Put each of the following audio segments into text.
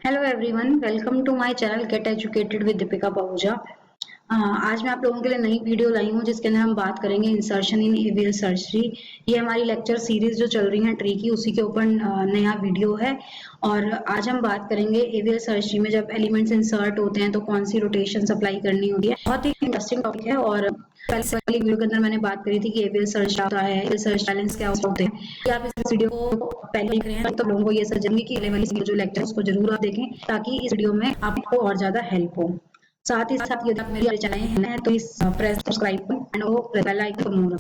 Hello everyone, welcome to my channel get educated with Deepika Pahuja. आज मैं आप लोगों के लिए नई वीडियो लाई हूँ जिसके अंदर हम बात करेंगे इंसर्शन इन एवीएल सर्च ट्री। ये हमारी लेक्चर सीरीज जो चल रही है ट्री की, उसी के ऊपर नया वीडियो है। और आज हम बात करेंगे एवीएल सर्च ट्री में जब एलिमेंट्स इंसर्ट होते हैं तो कौन सी रोटेशन अप्लाई करनी होती है। बहुत ही इंटरेस्टिंग टॉपिक है। और पहले वाली वीडियो के अंदर मैंने बात करी थी कि एवीएल सर्च क्या होता है, एवीएल सर्च बैलेंस क्या होते हैं। कि आप इस वीडियो को पहले देख रहे हैं तो लोगों को ये सजेंगे कि पहले वाली जो लेक्चर उसको जरूर आप देखें, ताकि इस वीडियो में आपको और ज्यादा हेल्प हो। साथ ही साथ यदि आप मेरे चैनल हैं तो इस प्रेस सब्सक्राइब एंड वो बेल आइकन मोर।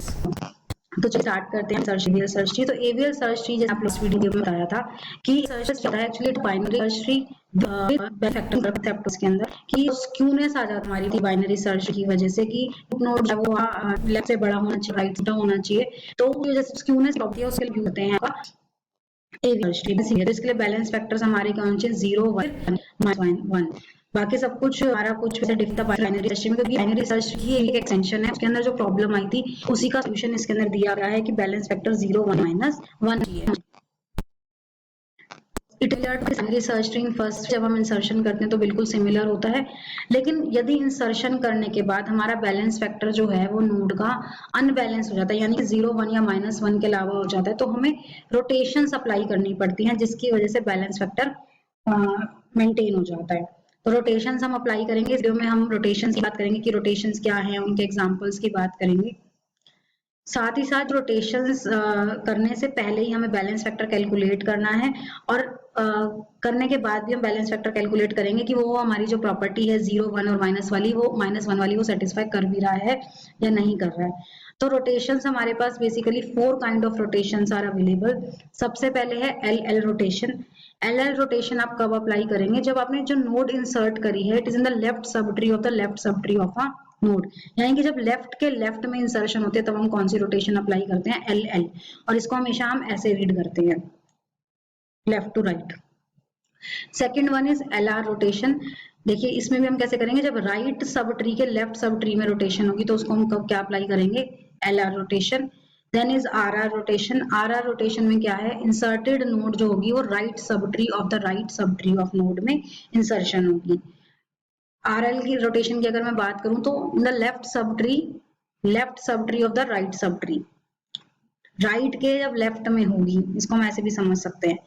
तो चलिए स्टार्ट करते हैं एवीएल सर्च ट्री। तो एवीएल सर्च ट्री जैसे आप लोग इस वीडियो में बताया था कि सर्च क्या है, actually binary search tree factor concept उसके अंदर कि स्क्यूनेस आ जाती हमारी थी बाइनरी सर्च की वजह से कि नोड जो वो लेफ्ट से बड़ा होना चाहिए, राइट से होना चाहिए। तो जैसे स्क्यूनेस प्रॉपर्टी है उसके लिए होते हैं एवीएल सर्च ट्री। तो इसके लिए बैलेंस फैक्टर्स हमारे कौन से 0 1 1। बाकी सब कुछ हमारा कुछ वैसे दिखता बाइनरी सर्च में, क्योंकि बाइनरी सर्च की एक एक्सटेंशन है। उसके अंदर जो प्रॉब्लम आई थी उसी का सॉल्यूशन इसके अंदर दिया गया है कि बैलेंस फैक्टर 0 1 -1 है। बाइनरी सर्च स्ट्रिंग फर्स्ट जब हम इंसर्शन करते हैं तो बिल्कुल सिमिलर होता है, लेकिन यदि इंसर्शन करने के बाद हमारा बैलेंस फैक्टर जो है वो नोड का अनबैलेंस हो जाता है, यानी कि 0 1 या -1 के अलावा हो जाता है, तो हमें रोटेशन अप्लाई करनी पड़ती हैं जिसकी वजह से बैलेंस फैक्टर मेंटेन हो जाता है। तो रोटेशंस हम अप्लाई करेंगे। इस वीडियो में हम रोटेशंस की बात करेंगे कि रोटेशंस क्या हैं, उनके एग्जांपल्स की बात करेंगे। साथ ही साथ रोटेशंस करने से पहले ही हमें बैलेंस फैक्टर कैलकुलेट करना है, और करने के बाद भी हम बैलेंस फैक्टर कैलकुलेट करेंगे कि वो हमारी जो प्रॉपर्टी है 0 1 और माइनस वाली, वो -1 वाली वो सेटिस्फाई कर भी रहा है या नहीं कर रहा है। तो रोटेशंस हमारे पास basically 4 kind of rotations are available. सबसे पहले है L L rotation. L L rotation आप कब अप्लाई करेंगे, जब आपने जो नोड इंसर्ट करी है it is in the left sub tree of the left sub tree of a node, यानी कि जब लेफ्ट के लेफ्ट में इंसर्शन होते हैं तब हम कौन सी रोटेशन अप्लाई करते हैं, एल एल। और इसको हमेशा हम ऐसे रीड करते हैं, left to right. Second one is L R rotation. देखिए इसमें भी हम कैसे करेंगे, जब राइट सब ट्री के लेफ्ट सब ट्री में रोटेशन होगी तो उसको हम कब क्या अप्लाई करेंगे, L R rotation. Then is R R rotation. R R rotation में क्या है, इंसर्टेड नोड जो होगी वो right sub tree of the right sub tree of node में इंसर्शन होगी। आरएल की रोटेशन की अगर मैं बात करूं तो in the left sub tree of the right sub tree. Right के जब लेफ्ट में होगी, इसको हम ऐसे भी समझ सकते हैं,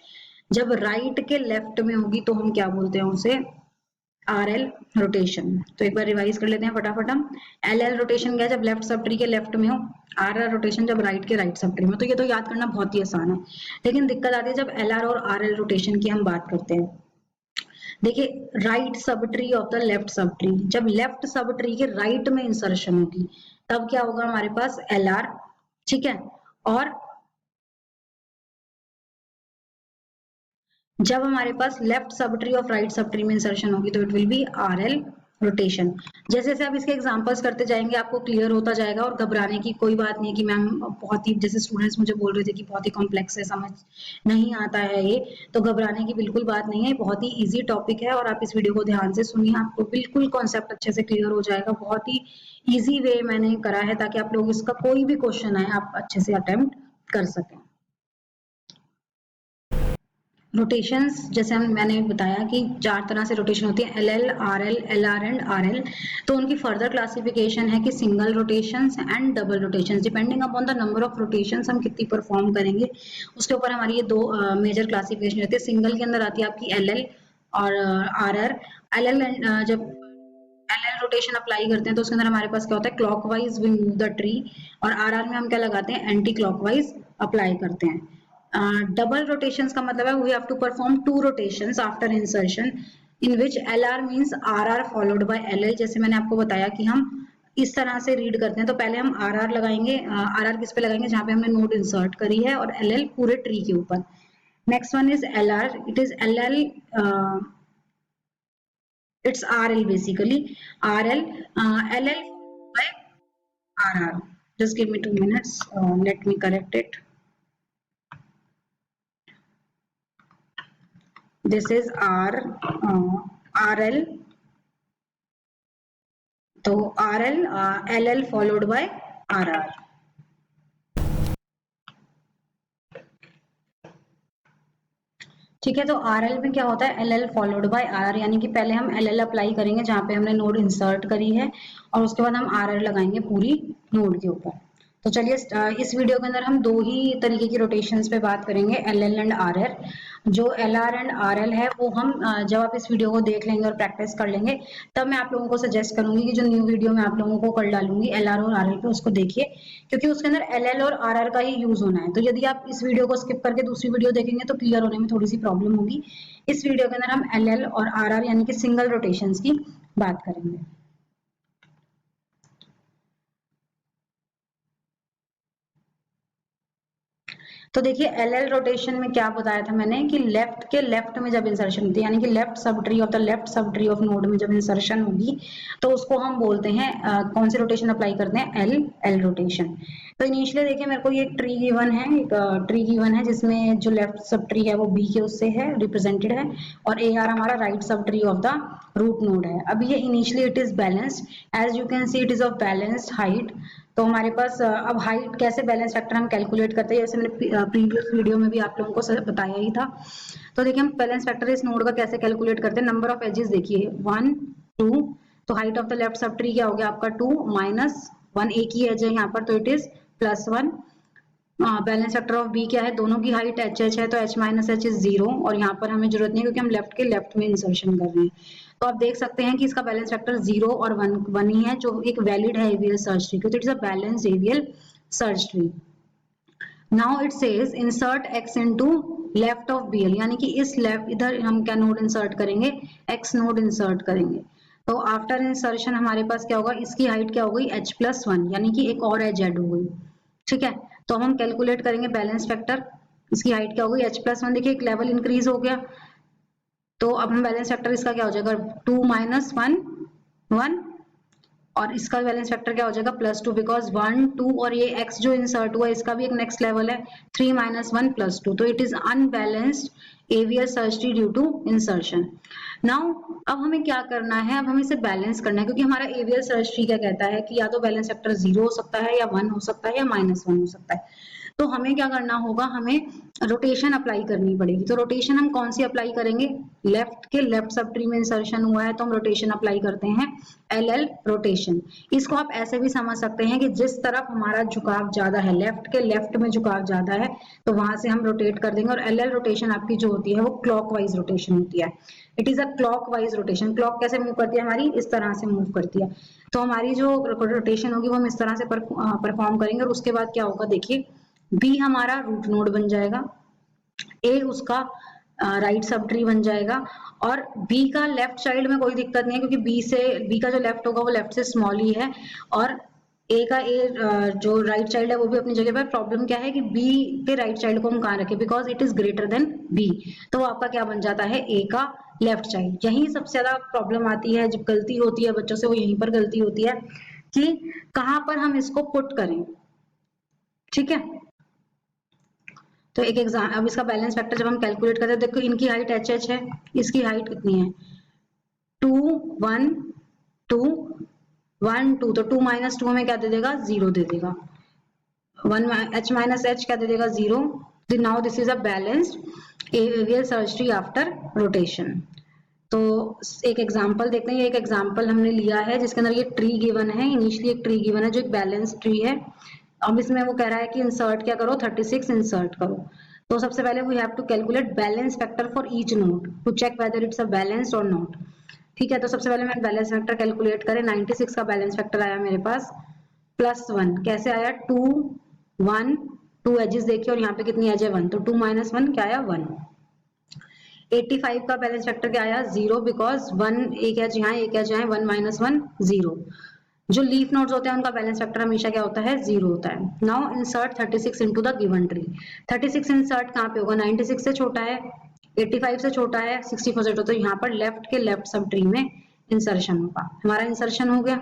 जब राइट के लेफ्ट में होगी तो हम क्या बोलते हैं उसे, आर एल रोटेशन। तो एक बार रिवाइज कर लेते हैं फटाफट हम। एल एल रोटेशन क्या है, जब लेफ्ट सब ट्री के लेफ्ट में हो। आर आर रोटेशन जब राइट के राइट सब ट्री में। तो ये तो याद करना बहुत ही आसान है, लेकिन दिक्कत आती है जब एल आर और आर एल रोटेशन की हम बात करते हैं। देखिए right sub tree of the left sub tree, जब लेफ्ट सब ट्री के राइट में इंसर्शन होगी तब क्या होगा हमारे पास, एल आर। ठीक है। और जब हमारे पास left sub tree of right sub tree में इंसर्शन होगी तो it will be R L rotation. जैसे जैसे आप इसके एग्जांपल्स करते जाएंगे आपको क्लियर होता जाएगा, और घबराने की कोई बात नहीं है कि मैम बहुत ही, जैसे स्टूडेंट्स मुझे बोल रहे थे कि बहुत ही कॉम्प्लेक्स है, समझ नहीं आता है ये, तो घबराने की बिल्कुल बात नहीं है। बहुत ही इजी टॉपिक है और आप इस वीडियो को ध्यान से सुनिए, आपको बिल्कुल कॉन्सेप्ट अच्छे से क्लियर हो जाएगा। बहुत ही ईजी वे मैंने करा है ताकि आप लोग इसका कोई भी क्वेश्चन आए आप अच्छे से अटेम्प्ट कर सकें। रोटेशंस जैसे मैंने बताया कि 4 तरह से रोटेशन होती है, L L, R L, L R and R L. तो उनकी फर्दर क्लासिफिकेशन है कि single rotations and double rotations. Depending upon the number of rotations हम कितनी परफॉर्म करेंगे उसके ऊपर हमारी ये 2 मेजर क्लासिफिकेशन रहती है। सिंगल के अंदर आती है आपकी एल एल और आर आर। एल एल जब एल एल रोटेशन अप्लाई करते हैं तो उसके अंदर हमारे पास क्या होता है, clockwise we move the tree. और आर आर में हम क्या लगाते हैं, एंटी क्लॉकवाइज अप्लाई करते हैं। डबल रोटेशंस का मतलब है we have to perform 2 rotations after insertion in which L R means R R followed by L L. जैसे मैंने आपको बताया कि हम इस तरह से रीड करते हैं, तो पहले हम आर आर लगाएंगे। आर आर किस पे लगाएंगे, जहां पे हमने नोड इंसर्ट करी है, और एल एल पूरे ट्री के ऊपर। Next one is L are. It is L L, it's RL basically. RL, LL by RR. Just give me 2 minutes. Let me correct it. This is RL. So RL, LL followed by RR. ठीक है, तो RL में क्या होता है, L L followed by R, यानी कि पहले हम एल एल अप्लाई करेंगे जहां पे हमने नोड इंसर्ट करी है और उसके बाद हम आर एल लगाएंगे पूरी नोड के ऊपर। तो चलिए इस वीडियो के अंदर हम दो ही तरीके की रोटेशंस पे बात करेंगे, L L and R L. जो L R and R L है वो हम जब आप इस वीडियो को देख लेंगे और प्रैक्टिस कर लेंगे तब मैं आप लोगों को सजेस्ट करूंगी कि जो न्यू वीडियो मैं आप लोगों को कर डालूंगी एल आर और आर एल पे, उसको देखिए, क्योंकि उसके अंदर एल एल और आर आर का ही यूज होना है। तो यदि आप इस वीडियो को स्किप करके दूसरी वीडियो देखेंगे तो क्लियर होने में थोड़ी सी प्रॉब्लम होगी। इस वीडियो के अंदर हम एल एल और आर आर यानी कि सिंगल रोटेशंस की बात करेंगे। तो देखिए एल एल रोटेशन में क्या बताया था मैंने कि लेफ्ट के लेफ्ट में जब इंसर्शन होती है, यानी कि left sub tree of the left sub tree of node में जब इंसर्शन होगी तो उसको हम बोलते हैं कौन सी रोटेशन अप्लाई करते हैं, एल एल रोटेशन। तो इनिशियली देखिए मेरे को ये एक ट्री गिवन है, एक ट्री गिवन है जिसमें जो लेफ्ट सब ट्री है वो बी के उससे है रिप्रेजेंटेड है और ए आर हमारा right sub tree of the root node है। अब ये initially it is balanced, as you can see it is of balanced height. तो हमारे पास अब हाइट कैसे बैलेंस फैक्टर हम कैलकुलेट करते हैं, जैसे मैंने प्रीवियस वीडियो में भी आप लोगों को बताया ही था। तो देखिए हम बैलेंस फैक्टर इस नोड का कैसे कैलकुलेट करते हैं, नंबर ऑफ एजेस देखिए 1 2, तो height of the left sub tree क्या हो गया आपका 2 माइनस 1, एक ही एज है यहाँ पर तो it is +1। Balance factor of B क्या है, दोनों की हाइट एच एच है तो एच माइनस एच इज 0 और यहाँ पर हमें जरूरत नहीं है क्योंकि हम लेफ्ट के लेफ्ट में इंसर्शन कर रहे हैं। तो आप देख सकते हैं कि इसका बैलेंस फैक्टर 0 और 1 ही है जो एक वैलिड है एवीएल सर्च ट्री, तो it is a balanced AVL search tree. Now it says insert x into left of BL, यानी कि इस लेफ्ट इधर हम क्या नोड इंसर्ट करेंगे, x नोड इंसर्ट करेंगे। तो आफ्टर इंसर्शन हमारे पास क्या होगा, इसकी हाइट क्या हो गई h+1, यानी कि एक और एज ऐड हो गई। ठीक है, तो हम कैलकुलेट करेंगे बैलेंस फैक्टर, इसकी हाइट क्या हो गई h+1, देखिए एक लेवल इंक्रीज हो गया। तो अब हम बैलेंस फैक्टर इसका क्या हो जाएगा 2 माइनस 1 1 और इसका बैलेंस फैक्टर क्या हो जाएगा +2, बिकॉज 1 2 और ये x जो इंसर्ट हुआ इसका भी एक नेक्स्ट लेवल है 3 माइनस 1 +2, तो इट इज unbalanced AVL search tree due to insertion. Now अब हमें क्या करना है, अब हमें इसे बैलेंस करना है क्योंकि हमारा एवीएल सर्च ट्री क्या कहता है कि या तो बैलेंस फैक्टर 0 हो सकता है या 1 हो सकता है या -1 हो सकता है। तो हमें क्या करना होगा, हमें रोटेशन अप्लाई करनी पड़ेगी। तो रोटेशन हम कौन सी अप्लाई करेंगे, लेफ्ट के लेफ्ट सब ट्री में इंसर्शन हुआ है तो हम रोटेशन अप्लाई करते हैं एल एल रोटेशन। इसको आप ऐसे भी समझ सकते हैं कि जिस तरफ हमारा झुकाव ज्यादा है, लेफ्ट के लेफ्ट में झुकाव ज्यादा है तो वहां से हम रोटेट कर देंगे। और एल एल रोटेशन आपकी जो होती है वो क्लॉकवाइज रोटेशन होती है, it is a clockwise rotation. Clock कैसे मूव करती है हमारी, इस तरह से मूव करती है। तो हमारी जो रोटेशन होगी वो हम इस तरह से परफॉर्म करेंगे और उसके बाद क्या होगा देखिए, बी हमारा रूट नोड बन जाएगा, ए उसका राइट सब ट्री बन जाएगा और बी का लेफ्ट चाइल्ड में कोई दिक्कत नहीं है क्योंकि बी का जो लेफ्ट होगा वो लेफ्ट से स्मॉल ही है और ए का जो राइट चाइल्ड है वो भी अपनी जगह पर। प्रॉब्लम क्या है कि बी के राइट चाइल्ड को हम कहाँ रखें, because it is greater than B, तो वो आपका क्या बन जाता है ए का लेफ्ट चाइल्ड। यही सबसे ज्यादा प्रॉब्लम आती है, जब गलती होती है बच्चों से वो यहीं पर गलती होती है कि कहाँ पर हम इसको पुट करें। ठीक है, तो एक एग्जाम, अब इसका बैलेंस फैक्टर जब हम कैलकुलेट करते हैं, देखो इनकी हाइट एच एच है, इसकी हाइट कितनी है 2 1 2 1 2, तो 2 माइनस 2 हमें क्या दे देगा 0 दे देगा, 1 h माइनस h क्या दे देगा 0। Now this is a balanced AVL search tree after rotation. तो एक एग्जांपल देखते हैं, ये एक एग्जांपल हमने लिया है जिसके अंदर ये ट्री गिवन है, इनिशियली एक ट्री गिवन है जो एक बैलेंस ट्री है। अब इसमें वो कह रहा है कि इंसर्ट क्या करो 36 इंसर्ट करो। तो सबसे पहले we have to calculate balance factor for each node to check whether it's a balanced और नॉट। ठीक है, तो सबसे पहले मैं बैलेंस फैक्टर कैलकुलेट करें, 96 का बैलेंस फैक्टर आया मेरे पास +1, कैसे आया 2 1 2 एजेस देखिए और यहाँ पे कितनी एज है 1, तो 2 माइनस 1 क्या आया 1। 85 का बैलेंस फैक्टर क्या आया 0, बिकॉज 1 एक एज यहाँ एक एज यहाँ 1 माइनस 1 0। जो लीफ नोड्स होते हैं उनका बैलेंस फैक्टर हमेशा क्या होता है 0 होता है। Now insert 36 into the given tree. 36 insert कहाँ पे होगा, 96 से छोटा है, 85 से छोटा है, 64 से छोटा, तो यहाँ पर लेफ्ट के लेफ्ट सब ट्री में इंसर्शन होगा। हमारा इंसर्शन हो गया।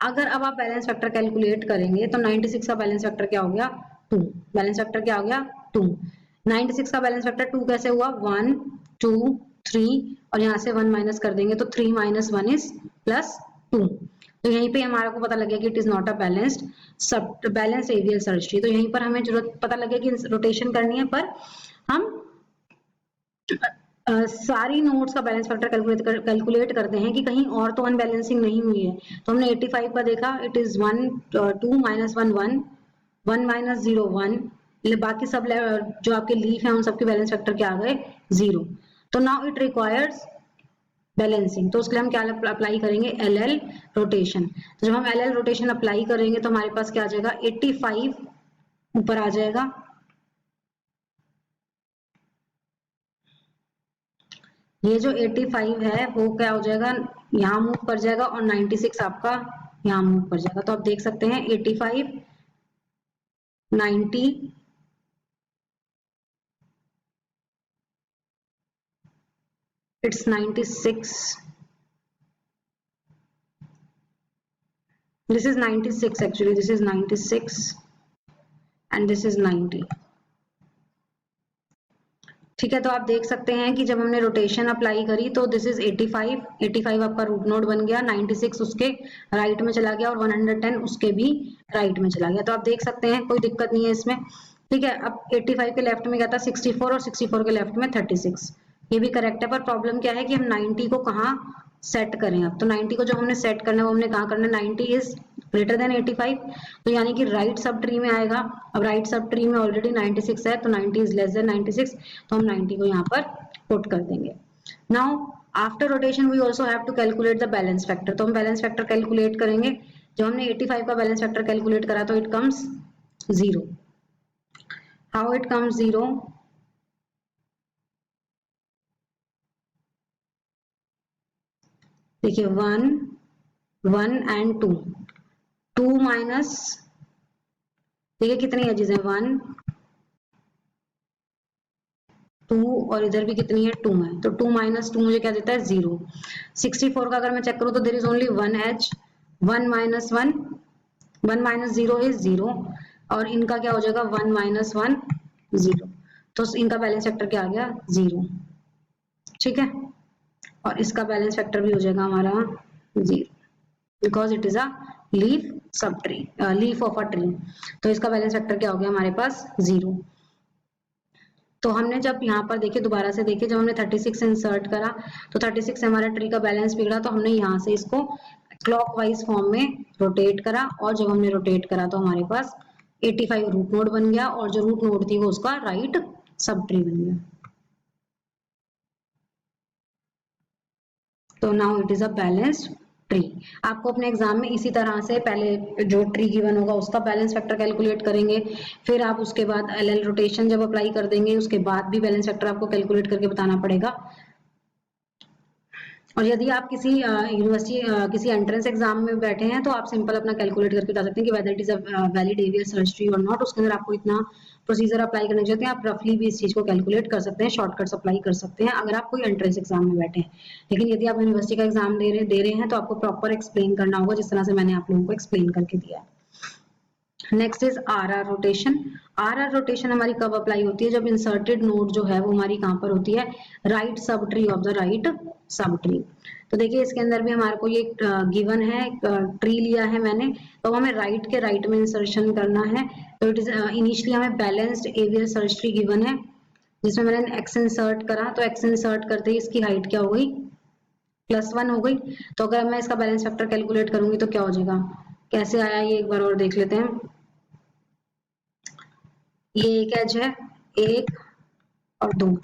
अगर अब आप बैलेंस फैक्टर कैलकुलेट करेंगे तो 96 का बैलेंस फैक्टर क्या हो गया 2, बैलेंस फैक्टर क्या हो गया 2। 96 का बैलेंस फैक्टर 2 कैसे हुआ 1 2 3 और यहाँ से 1 माइनस कर देंगे तो 3 माइनस 1 इज +2। तो यहीं पे हमारा को पता लग गया कि it is not a balanced सब बैलेंस एवीएल सर्च ट्री। तो यहीं पर हमें जरूरत पता लगे कि रोटेशन करनी है, पर हम सारी नोड्स का बैलेंस फैक्टर कैलकुलेट करते हैं कि कहीं और तो अनबैलेंसिंग नहीं हुई है। तो हमने 85 का देखा, इट इज 1 2 माइनस 1 1 1 माइनस 0 1, बाकी सब जो आपके लीफ है उन सबके बैलेंस फैक्टर क्या आ गए 0। तो नाउ इट रिक्वायर्स बैलेंसिंग, तो उसके लिए हम क्या अप्लाई करेंगे एल एल रोटेशन। तो जब हम एल एल रोटेशन अप्लाई करेंगे तो हमारे पास क्या आ जाएगा 85 ऊपर आ जाएगा, ये जो 85 है वो क्या हो जाएगा यहाँ मूव कर जाएगा और 96 आपका यहाँ मूव कर जाएगा। तो आप देख सकते हैं 85 90 it's 96, this is 96 actually, this is 96 and this is 90। ठीक है, तो आप देख सकते हैं कि जब हमने रोटेशन अप्लाई करी तो दिस इज 85 आपका रूट नोड बन गया, 96 उसके राइट में चला गया और 110 उसके भी राइट में चला गया। तो आप देख सकते हैं कोई दिक्कत नहीं है इसमें। ठीक है, अब 85 के लेफ्ट में क्या था 64 और 64 के लेफ्ट में 36, ये भी करेक्ट है। पर प्रॉब्लम क्या है कि हम 90 को कहाँ सेट करें। अब तो 90 को जो हमने सेट करना है वो हमने कहाँ करना है, 90 इज ग्रेटर देन 85, तो यानी कि राइट सब ट्री में आएगा। अब राइट सब ट्री में ऑलरेडी 96 है तो 90 इज लेस देन 96, तो हम 90 को यहाँ पर पुट कर देंगे। Now after rotation we also have to calculate the balance factor, तो हम बैलेंस फैक्टर कैलकुलेट करेंगे। जब हमने 85 का बैलेंस फैक्टर कैलकुलेट करा तो it comes 0। How it comes 0, देखिए 1 1 एंड 2 2 माइनस, देखिए कितनी एजेस है 1 2 और इधर भी कितनी है 2 है, तो 2 माइनस 2 मुझे क्या देता है 0। 64 का अगर मैं चेक करूं तो there is only 1 edge, 1 minus 1 1 minus 0 इज 0 और इनका क्या हो जाएगा 1 माइनस 1 0, तो इनका बैलेंस फैक्टर क्या आ गया 0। ठीक है, और इसका बैलेंस फैक्टर भी हो जाएगा हमारा 0 because it is a leaf sub tree, leaf of a tree, तो इसका बैलेंस फैक्टर क्या हो गया हमारे पास 0। तो हमने जब यहाँ पर देखे दोबारा से देखे, जब हमने 36 इंसर्ट करा तो 36 से हमारा ट्री का बैलेंस बिगड़ा, तो हमने यहाँ से इसको क्लॉकवाइज फॉर्म में रोटेट करा और जब हमने रोटेट करा तो हमारे पास 85 रूट नोड बन गया और जो रूट नोड थी वो उसका राइट सब ट्री बन गया। तो now it is a balanced tree. आपको अपने एग्जाम में इसी तरह से पहले जो ट्री गिवन होगा उसका बैलेंस फैक्टर कैलकुलेट करेंगे, फिर आप उसके बाद एल एल रोटेशन जब अप्लाई कर देंगे उसके बाद भी बैलेंस फैक्टर आपको कैलकुलेट करके बताना पड़ेगा। और यदि आप किसी यूनिवर्सिटी किसी एंट्रेंस एग्जाम में बैठे हैं तो आप सिंपल अपना कैलकुलेट करके बता सकते हैं कि whether it is a valid area search tree और नॉट, उसके अंदर आपको इतना प्रोसीजर अप्लाई करने चाहिए, आप रफली भी इस चीज को कैलकुलेट कर सकते हैं, शॉर्टकट्स अप्लाई कर सकते हैं अगर आप कोई एंट्रेंस एग्जाम में बैठे हैं। लेकिन यदि आप यूनिवर्सिटी का एग्जाम दे रहे हैं तो आपको प्रॉपर एक्सप्लेन करना होगा जिस तरह से मैंने आप लोगों को एक्सप्लेन करके दिया है। Next is R R rotation. R R rotation हमारी कब अप्लाई होती है, जब इंसर्टेड नोड जो है वो हमारी कहां पर होती है, right sub tree of the right sub tree. तो देखिए इसके अंदर भी हमारे को ये गिवन है, ट्री लिया है मैंने, तो हमें राइट के राइट में इंसर्शन करना है। तो इट इज इनिशियली हमें बैलेंस्ड एवियर सर्च ट्री गिवन है जिसमें मैंने एक्स इंसर्ट करा, तो एक्स इंसर्ट करते ही इसकी हाइट क्या हो गई +1 हो गई। तो अगर मैं इसका बैलेंस फैक्टर कैलकुलेट करूंगी तो क्या हो जाएगा, कैसे आया ये एक बार और देख लेते हैं। ये एक एज है 1 और 2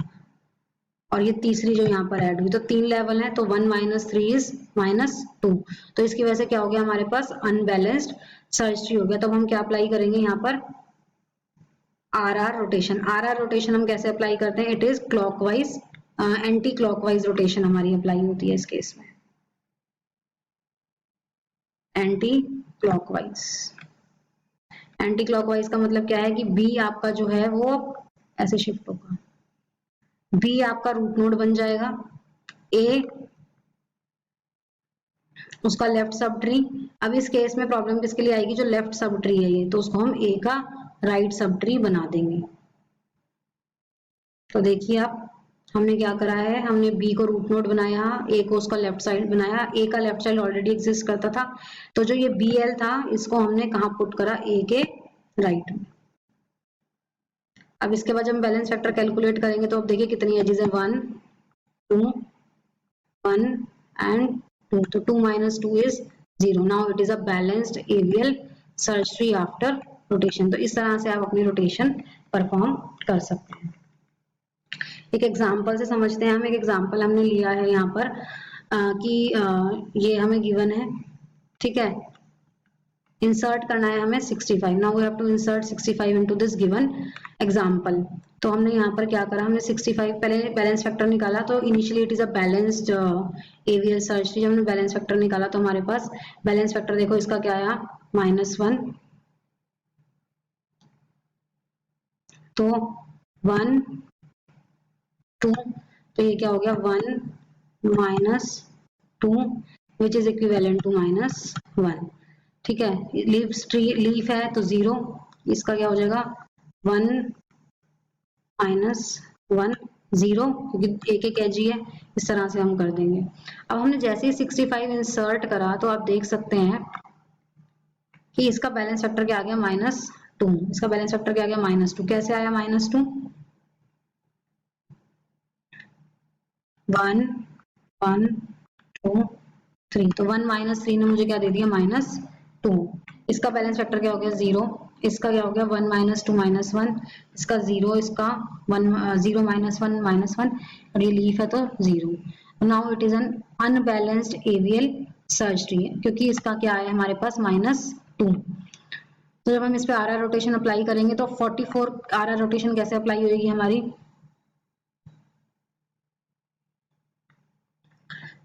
और ये तीसरी जो यहाँ पर ऐड हुई, तो 3 लेवल है, तो 1 माइनस 3 इज -2, तो इसकी वजह से क्या हो गया हमारे पास अनबैलेंस्ड सर्च ट्री हो गया। तो हम क्या अप्लाई करेंगे यहाँ पर R R rotation. R R rotation हम कैसे अप्लाई करते हैं, it is clockwise anti clockwise rotation हमारी अप्लाई होती है इस केस में, एंटी क्लॉकवाइज। एंटी क्लॉकवाइज का मतलब क्या है कि बी आपका जो है वो ऐसे शिफ्ट होगा, बी आपका रूट नोड बन जाएगा, ए उसका लेफ्ट सब ट्री। अब इस केस में प्रॉब्लम किसके लिए आएगी, जो लेफ्ट सब ट्री है ये, तो उसको हम ए का राइट सब ट्री बना देंगे। तो देखिए आप हमने क्या करा है, हमने बी को रूट नोड बनाया, ए को उसका लेफ्ट साइड बनाया, ए का लेफ्ट साइड ऑलरेडी एग्जिस्ट करता था, तो जो ये बी एल था इसको हमने कहाँ पुट करा, ए के राइट में। अब इसके बाद जब हम बैलेंस फैक्टर कैलकुलेट करेंगे तो अब देखिए कितनी एजेस है 1 2 1 and 2, so 2 minus 2 is 0. now it is a balanced avial search tree after rotation. तो इस तरह से आप अपनी रोटेशन परफॉर्म कर सकते हैं। एक एग्जांपल से समझते हैं हम। एक एग्जांपल हमने लिया है यहाँ पर कि ये हमें गिवन है, ठीक है। इंसर्ट करना है हमें 65। Now we have to insert 65 into this given example. तो हमने यहाँ पर क्या करा, हमने 65 पहले बैलेंस फैक्टर निकाला। तो initially it is a balanced AVL search tree. जब हमने बैलेंस फैक्टर निकाला तो हमारे पास बैलेंस फैक्टर देखो इसका क्या आया, -1। तो 1 2, तो ये क्या हो गया 1 -2 विच इज इक्विवेलेंट टू -1, ठीक है। लीफ है तो 0, इसका क्या हो जाएगा 1 -1 0, क्योंकि एक एक एज ही है। इस तरह से हम कर देंगे। अब हमने जैसे ही 65 इंसर्ट करा तो आप देख सकते हैं कि इसका बैलेंस फैक्टर क्या आ गया -2। इसका बैलेंस फैक्टर क्या आ गया -2। कैसे आया -2, 1 1 2 3, तो 1 -3 ने मुझे क्या दे दिया -2। इसका बैलेंस फैक्टर क्या हो गया 0। इसका क्या हो गया 1 -2 -1, इसका 0, इसका 1 0 -1 -1, और ये लीफ है तो 0। Now it is an unbalanced AVL search tree, क्योंकि इसका क्या है हमारे पास -2। तो जब हम इस पे आरआर रोटेशन अप्लाई करेंगे तो 44 आरआर रोटेशन कैसे अप्लाई होगी हमारी,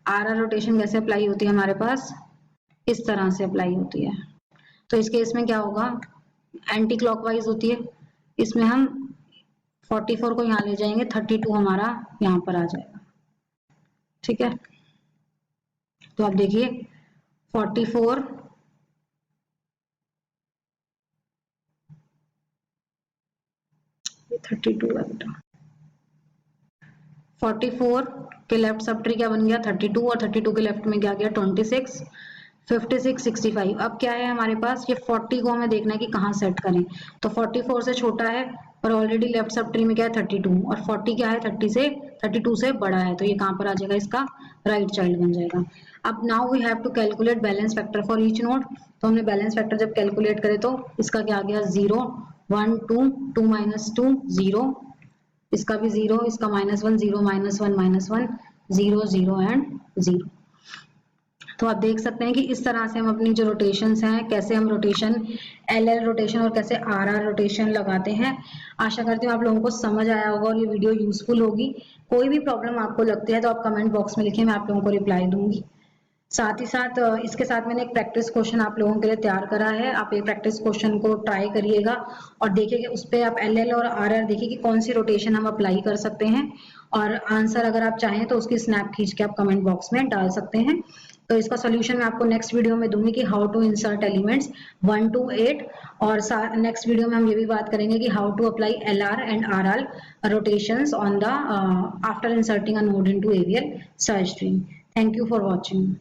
आरआर रोटेशन कैसे अप्लाई होती है हमारे पास, इस तरह से अप्लाई होती है। तो इस केस में क्या होगा, एंटी क्लॉकवाइज होती है। इसमें हम 44 को यहाँ ले जाएंगे, 32 हमारा यहाँ पर आ जाएगा, ठीक है। तो आप देखिए 44 32 है बेटा, 44 के लेफ्ट सब ट्री क्या बन गया 32, और 32 के लेफ्ट में क्या गया 26, 56 65। अब क्या है हमारे पास, ये 40 को हमें देखना है कि कहाँ सेट करें। तो 44 से छोटा है और ऑलरेडी लेफ्ट सब ट्री में क्या है 32, और 40 क्या है 32 से बड़ा है, तो ये कहाँ पर आ जाएगा, इसका राइट चाइल्ड बन जाएगा। अब now we have to calculate balance factor for each node. तो हमने बैलेंस फैक्टर जब कैलकुलेट करे तो इसका क्या आ गया 0 1 2 2 -2 0, इसका भी 0, इसका -1 0 -1 -1 0 0 एंड 0। तो आप देख सकते हैं कि इस तरह से हम अपनी जो रोटेशंस हैं, कैसे हम रोटेशन एलएल रोटेशन और कैसे आरआर रोटेशन लगाते हैं। आशा करती हूँ आप लोगों को समझ आया होगा और ये वीडियो यूजफुल होगी। कोई भी प्रॉब्लम आपको लगती है तो आप कमेंट बॉक्स में लिखिए, मैं आप लोगों को रिप्लाई दूंगी। साथ ही साथ इसके साथ मैंने एक प्रैक्टिस क्वेश्चन आप लोगों के लिए तैयार करा है। आप ये प्रैक्टिस क्वेश्चन को ट्राई करिएगा और देखिए उस पर आप एलएल और आरआर देखिए कि कौन सी रोटेशन हम अप्लाई कर सकते हैं, और आंसर अगर आप चाहें तो उसकी स्नैप खींच के आप कमेंट बॉक्स में डाल सकते हैं। तो इसका सोल्यूशन मैं आपको नेक्स्ट वीडियो में दूंगी कि how to insert elements 1 to 8, और नेक्स्ट वीडियो में हम ये भी बात करेंगे कि how to apply LR and RR rotations on the after inserting a node into AVL search tree. Thank you for watching.